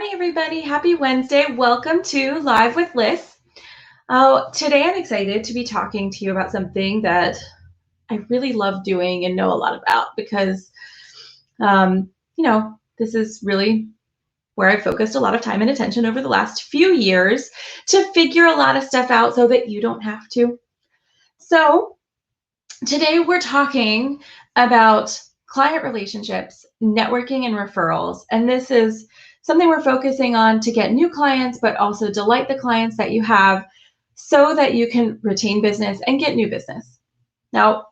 morning, everybody. Happy Wednesday. Welcome to Live with Liz. Today I'm excited to be talking to you about something that I really love doing and know a lot about because, this is really where I focused a lot of time and attention over the last few years to figure a lot of stuff out so that you don't have to. So today we're talking about client relationships, networking, and referrals. And this is something we're focusing on to get new clients, but also delight the clients that you have so that you can retain business and get new business. Now,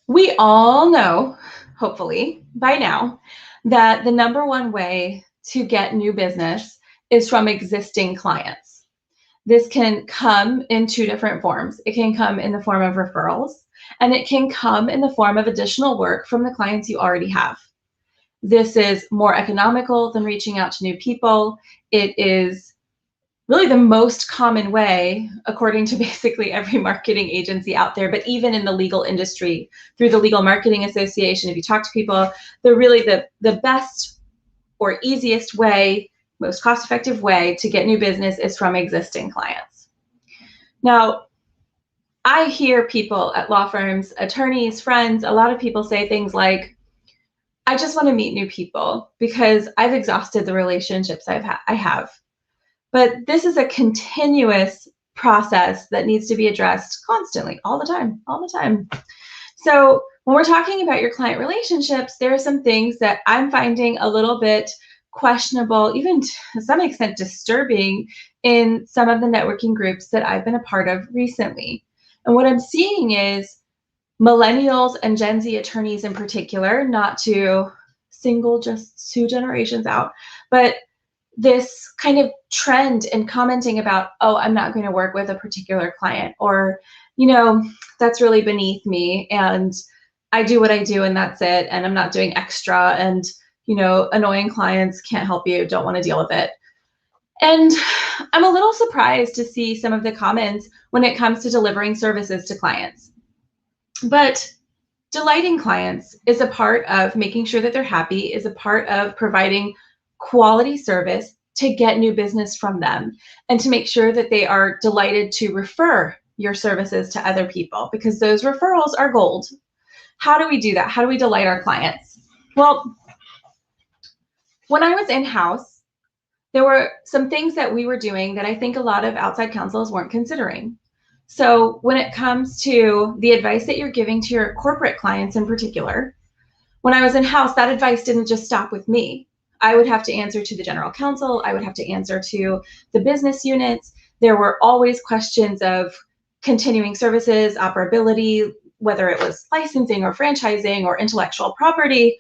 we all know, hopefully by now, that the number one way to get new business is from existing clients. This can come in two different forms. It can come in the form of referrals, and it can come in the form of additional work from the clients you already have. This is more economical than reaching out to new people. It is really the most common way, according to basically every marketing agency out there, but even in the legal industry, through the Legal Marketing Association, if you talk to people, they're really the best or easiest way, most cost-effective way to get new business is from existing clients. Now, I hear people at law firms, attorneys, friends, a lot of people say things like, I just want to meet new people because I've exhausted the relationships I have. But this is a continuous process that needs to be addressed constantly, all the time. So when we're talking about your client relationships, there are some things that I'm finding a little bit questionable, even to some extent disturbing in some of the networking groups that I've been a part of recently. And what I'm seeing is millennials and Gen Z attorneys in particular, not to single just two generations out, but this kind of trend in commenting about, oh, I'm not going to work with a particular client, or, that's really beneath me and I do what I do and that's it. And I'm not doing extra, and, annoying clients can't help you, don't want to deal with it. And I'm a little surprised to see some of the comments when it comes to delivering services to clients. But delighting clients is a part of making sure that they're happy, is a part of providing quality service to get new business from them, and to make sure that they are delighted to refer your services to other people, because those referrals are gold. How do we do that? How do we delight our clients? Well, when I was in-house, there were some things that we were doing that I think a lot of outside counsels weren't considering. So when it comes to the advice that you're giving to your corporate clients in particular, when I was in-house, that advice didn't just stop with me. I would have to answer to the general counsel. I would have to answer to the business units. There were always questions of continuing services, operability, whether it was licensing or franchising or intellectual property.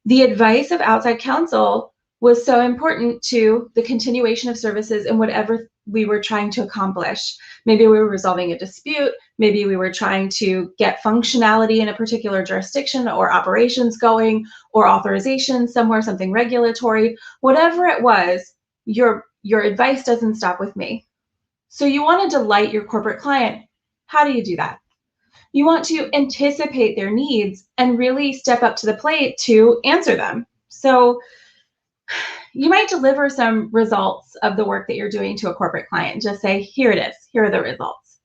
The advice of outside counsel was so important to the continuation of services and whatever we were trying to accomplish. Maybe we were resolving a dispute. Maybe we were trying to get functionality in a particular jurisdiction or operations going, or authorization somewhere, something regulatory. Whatever it was, your advice doesn't stop with me. So you want to delight your corporate client. How do you do that? You want to anticipate their needs and really step up to the plate to answer them. So you might deliver some results of the work that you're doing to a corporate client. Just say, here it is, here are the results.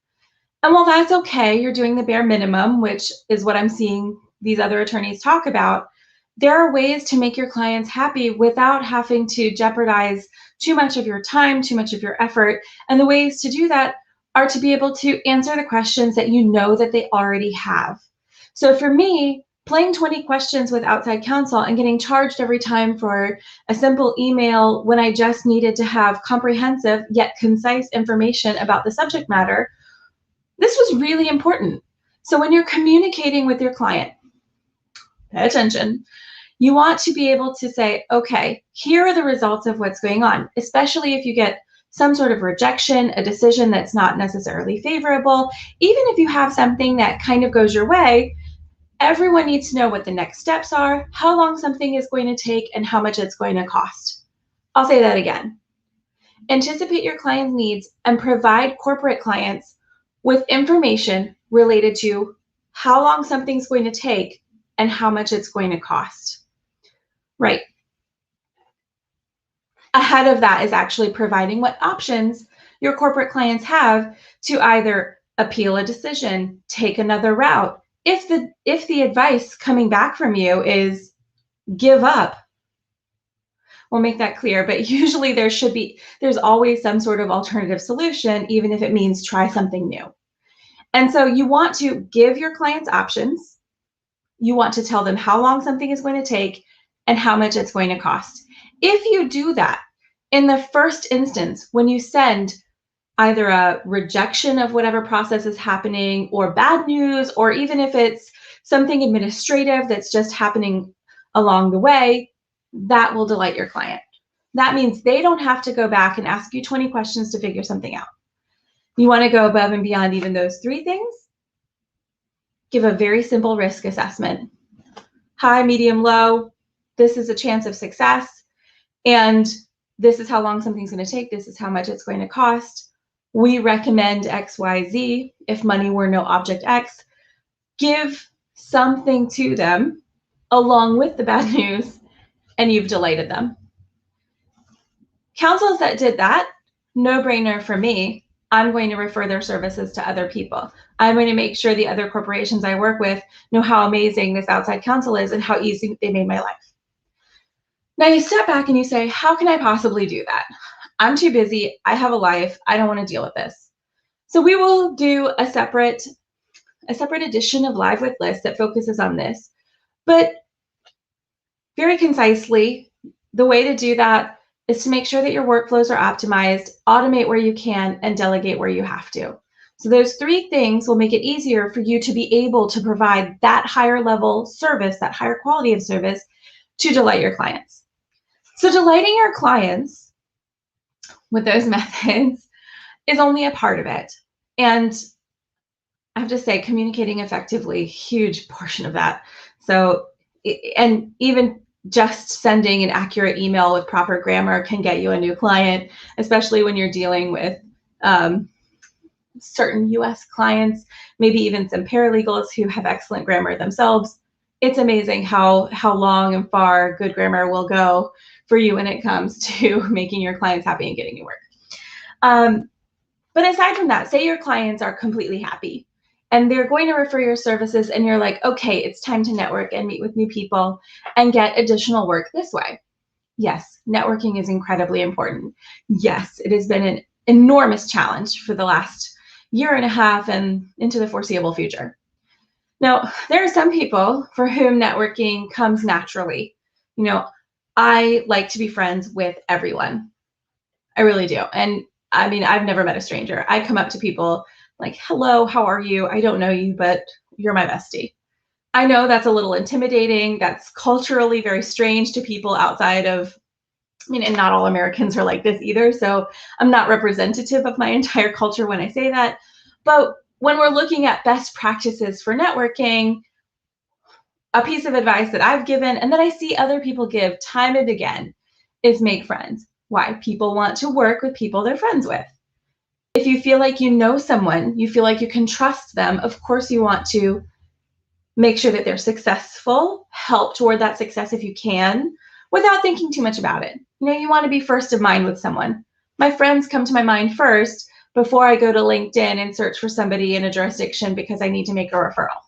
And while that's okay, you're doing the bare minimum, which is what I'm seeing these other attorneys talk about. There are ways to make your clients happy without having to jeopardize too much of your time, too much of your effort. And the ways to do that are to be able to answer the questions that you know that they already have. So for me, playing 20 questions with outside counsel and getting charged every time for a simple email when I just needed to have comprehensive yet concise information about the subject matter, this was really important. So when you're communicating with your client, pay attention. You want to be able to say, okay, here are the results of what's going on, especially if you get some sort of rejection, a decision that's not necessarily favorable. Even if you have something that kind of goes your way, everyone needs to know what the next steps are, how long something is going to take, and how much it's going to cost. I'll say that again. Anticipate your client's needs and provide corporate clients with information related to how long something's going to take and how much it's going to cost. Right. ahead of that is actually providing what options your corporate clients have to either appeal a decision, take another route. If the advice coming back from you is give up, we'll make that clear, but usually there's always some sort of alternative solution, even if it means try something new. And so you want to give your clients options. You want to tell them how long something is going to take and how much it's going to cost. If you do that in the first instance, when you send either a rejection of whatever process is happening or bad news, or even if it's something administrative that's just happening along the way, that will delight your client. That means they don't have to go back and ask you 20 questions to figure something out. You want to go above and beyond even those 3 things. Give a very simple risk assessment. High, medium, low. This is a chance of success. And this is how long something's going to take. This is how much it's going to cost. We recommend XYZ if money were no object X. Give something to them along with the bad news, and you've delighted them. Councils that did that, no brainer for me. I'm going to refer their services to other people. I'm going to make sure the other corporations I work with know how amazing this outside counsel is and how easy they made my life. Now you step back and you say, how can I possibly do that? I'm too busy. I have a life. I don't want to deal with this. So we will do a separate edition of Live with Liz that focuses on this. But very concisely, the way to do that is to make sure that your workflows are optimized, automate where you can, and delegate where you have to. So those 3 things will make it easier for you to be able to provide that higher level service, that higher quality of service, to delight your clients. So delighting your clients with those methods is only a part of it. And I have to say, communicating effectively, huge portion of that. So, and even just sending an accurate email with proper grammar can get you a new client, especially when you're dealing with certain US clients, maybe even some paralegals who have excellent grammar themselves. It's amazing how long and far good grammar will go for you when it comes to making your clients happy and getting you work. But aside from that, say your clients are completely happy and they're going to refer your services and you're like, okay, it's time to network and meet with new people and get additional work this way. Yes, networking is incredibly important. Yes, it has been an enormous challenge for the last 1.5 years and into the foreseeable future. Now, there are some people for whom networking comes naturally. You know, I like to be friends with everyone. I really do. And I mean, I've never met a stranger. I come up to people like, hello, how are you? I don't know you, but you're my bestie. I know that's a little intimidating. That's culturally very strange to people outside of, I mean, and not all Americans are like this either. So I'm not representative of my entire culture when I say that. But when we're looking at best practices for networking, a piece of advice that I've given and that I see other people give time and again is make friends. Why? People want to work with people they're friends with. If you feel like you know someone, you feel like you can trust them, of course you want to make sure that they're successful, help toward that success if you can, without thinking too much about it. You know, you want to be first of mind with someone. My friends come to my mind first before I go to LinkedIn and search for somebody in a jurisdiction because I need to make a referral.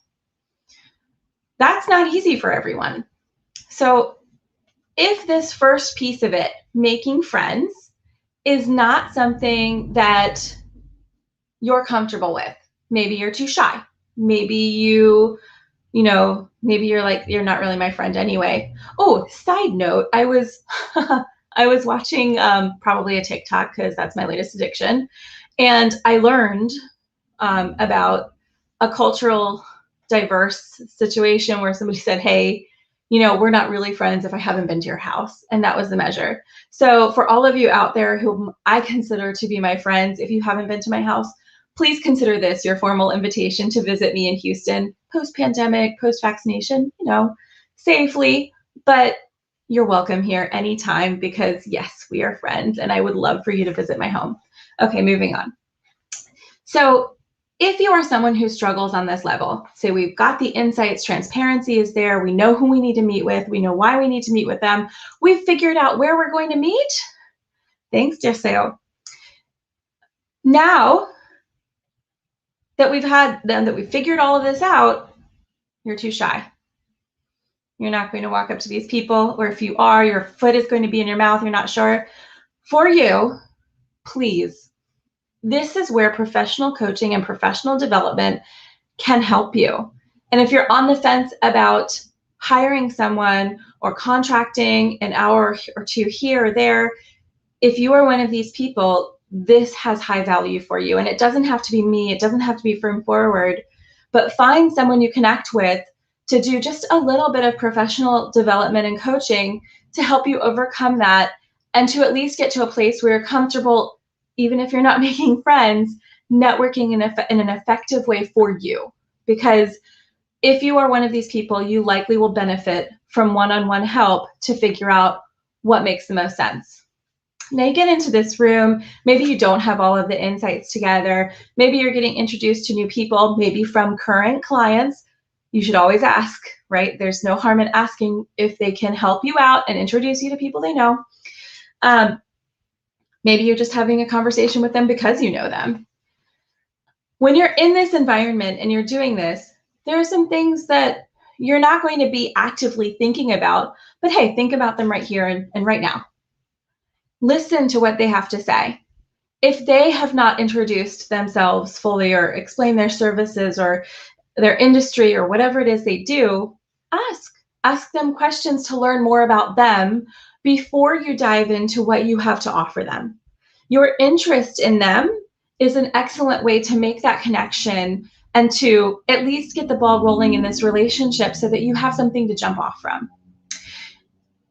That's not easy for everyone. So if this first piece of it, making friends, is not something that you're comfortable with, maybe you're too shy, maybe maybe you're like, you're not really my friend anyway. Oh, side note, I was I was watching probably a TikTok because that's my latest addiction. And I learned about a cultural diverse situation where somebody said, hey, we're not really friends if I haven't been to your house. And that was the measure. So for all of you out there whom I consider to be my friends, if you haven't been to my house, please consider this your formal invitation to visit me in Houston, post-pandemic, post-vaccination, safely, but you're welcome here anytime because yes, we are friends and I would love for you to visit my home. Okay, moving on. So if you are someone who struggles on this level, say we've got the insights, transparency is there, we know who we need to meet with, we know why we need to meet with them, we've figured out where we're going to meet, Thanks, Deseo. Now that we've figured all of this out, you're too shy. You're not going to walk up to these people, or if you are, your foot is going to be in your mouth, you're not sure. For you, please, this is where professional coaching and professional development can help you. And if you're on the fence about hiring someone or contracting an hour or two here or there, if you are one of these people, this has high value for you. And it doesn't have to be me, it doesn't have to be Firm Forward, but find someone you connect with to do just a little bit of professional development and coaching to help you overcome that, and to at least get to a place where you're comfortable, even if you're not making friends, networking in an effective way for you. Because if you are one of these people, you likely will benefit from one-on-one help to figure out what makes the most sense. Now you get into this room, maybe you don't have all of the insights together, maybe you're getting introduced to new people, maybe from current clients. You should always ask, right? There's no harm in asking if they can help you out and introduce you to people they know. Maybe you're just having a conversation with them because you know them. When you're in this environment and you're doing this, there are some things that you're not going to be actively thinking about, but hey, think about them right here and right now. Listen to what they have to say. If they have not introduced themselves fully or explained their services or their industry or whatever it is they do, ask them questions to learn more about them before you dive into what you have to offer them. Your interest in them is an excellent way to make that connection and to at least get the ball rolling in this relationship so that you have something to jump off from.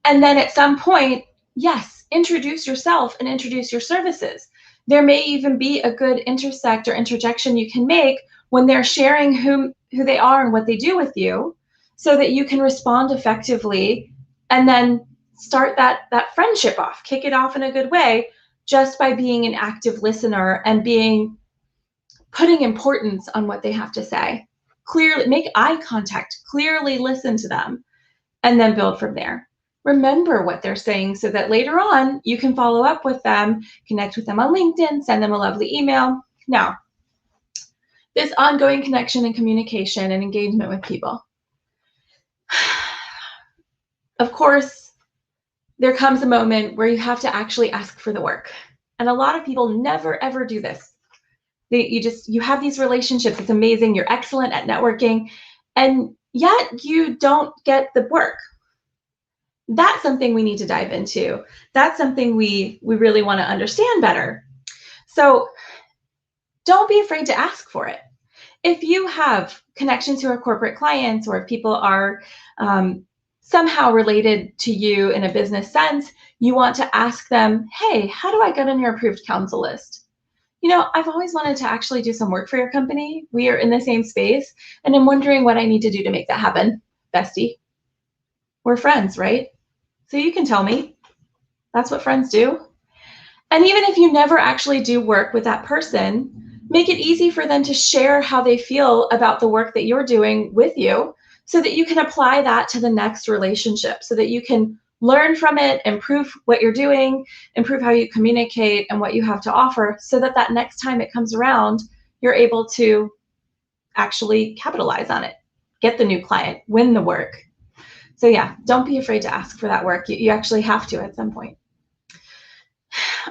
And then at some point, yes, introduce yourself and introduce your services. There may even be a good intersect or interjection you can make when they're sharing who they are and what they do with you, so that you can respond effectively and then start that friendship off, kick it off in a good way, just by being an active listener and putting importance on what they have to say. Clearly, make eye contact, clearly listen to them, and then build from there. Remember what they're saying so that later on you can follow up with them, connect with them on LinkedIn, send them a lovely email. Now, this ongoing connection and communication and engagement with people. Of course, there comes a moment where you have to actually ask for the work. And a lot of people never, ever do this. You have these relationships, it's amazing, you're excellent at networking, and yet you don't get the work. That's something we need to dive into. That's something we really want to understand better. So don't be afraid to ask for it. If you have connections to our corporate clients, or if people are somehow related to you in a business sense, you want to ask them, hey, how do I get on your approved counsel list? You know, I've always wanted to actually do some work for your company. We are in the same space, and I'm wondering what I need to do to make that happen. Bestie, we're friends, right? So you can tell me. That's what friends do. And even if you never actually do work with that person, make it easy for them to share how they feel about the work that you're doing with you, so that you can apply that to the next relationship, so that you can learn from it, improve what you're doing, improve how you communicate and what you have to offer, so that that next time it comes around, you're able to actually capitalize on it, get the new client, win the work. So yeah, don't be afraid to ask for that work. You actually have to at some point.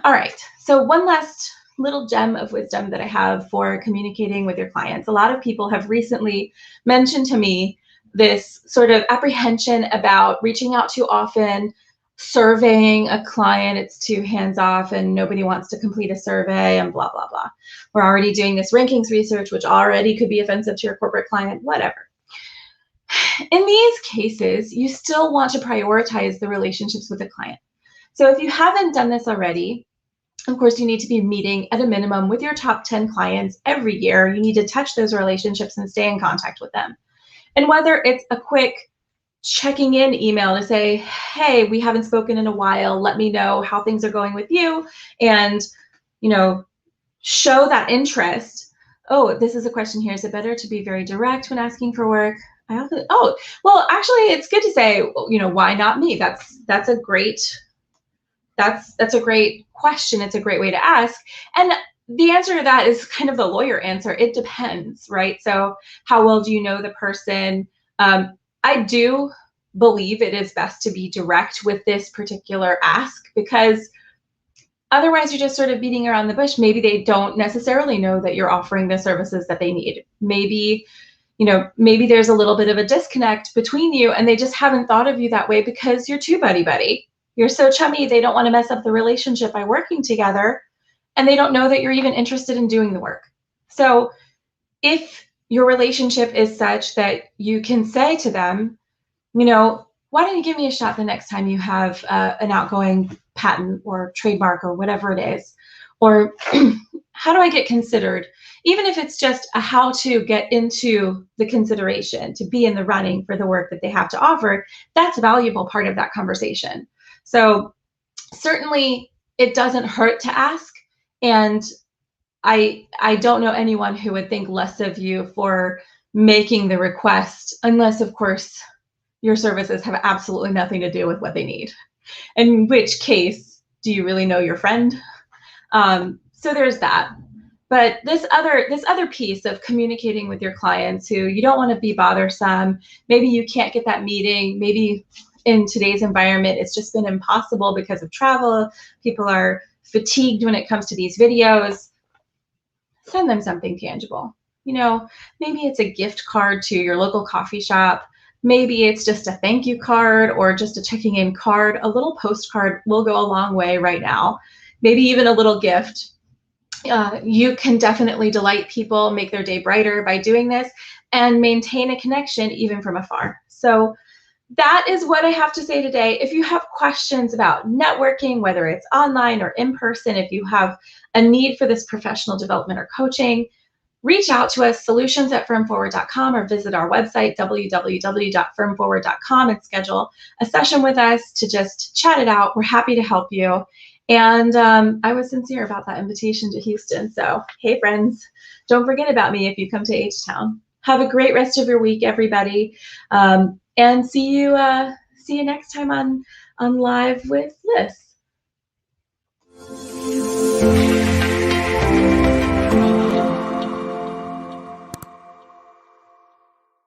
All right, so one last little gem of wisdom that I have for communicating with your clients. A lot of people have recently mentioned to me this sort of apprehension about reaching out too often, surveying a client. It's too hands-off and nobody wants to complete a survey and blah, blah, blah. We're already doing this rankings research, which already could be offensive to your corporate client, whatever. In these cases, you still want to prioritize the relationships with the client. So if you haven't done this already, of course, you need to be meeting at a minimum with your top 10 clients every year. You need to touch those relationships and stay in contact with them. And whether it's a quick checking in email to say, hey, we haven't spoken in a while, let me know how things are going with you, and show that interest. Oh, this is a question here. Is it better to be very direct when asking for work? Well, actually, it's good to say, why not me? That's a great That's a great question. It's a great way to ask. And the answer to that is kind of the lawyer answer. It depends, right? So how well do you know the person? I do believe it is best to be direct with this particular ask, because otherwise you're just sort of beating around the bush. Maybe they don't necessarily know that you're offering the services that they need. Maybe, maybe there's a little bit of a disconnect between you and they just haven't thought of you that way because you're too buddy-buddy. You're so chummy, they don't want to mess up the relationship by working together, and they don't know that you're even interested in doing the work. So if your relationship is such that you can say to them, why don't you give me a shot the next time you have an outgoing patent or trademark or whatever it is? Or how do I get considered? Even if it's just a how to get into the consideration, to be in the running for the work that they have to offer, that's a valuable part of that conversation. So certainly it doesn't hurt to ask. And I don't know anyone who would think less of you for making the request, unless, of course, your services have absolutely nothing to do with what they need. In which case, do you really know your friend? So there's that. But this other piece of communicating with your clients who you don't want to be bothersome, maybe you can't get that meeting, maybe in today's environment it's just been impossible because of travel, people are fatigued when it comes to these videos, send them something tangible. Maybe it's a gift card to your local coffee shop. Maybe it's just a thank you card or just a checking in card. A little postcard will go a long way right now. Maybe even a little gift. You can definitely delight people, make their day brighter by doing this, and maintain a connection even from afar. So that is what I have to say today. If you have questions about networking, whether it's online or in person, if you have a need for this professional development or coaching, reach out to us, solutions@firmforward.com, or visit our website, www.firmforward.com, and schedule a session with us to just chat it out. We're happy to help you. And I was sincere about that invitation to Houston. So, hey, friends, don't forget about me if you come to H-Town. Have a great rest of your week, everybody. And see you next time on Live with Liz.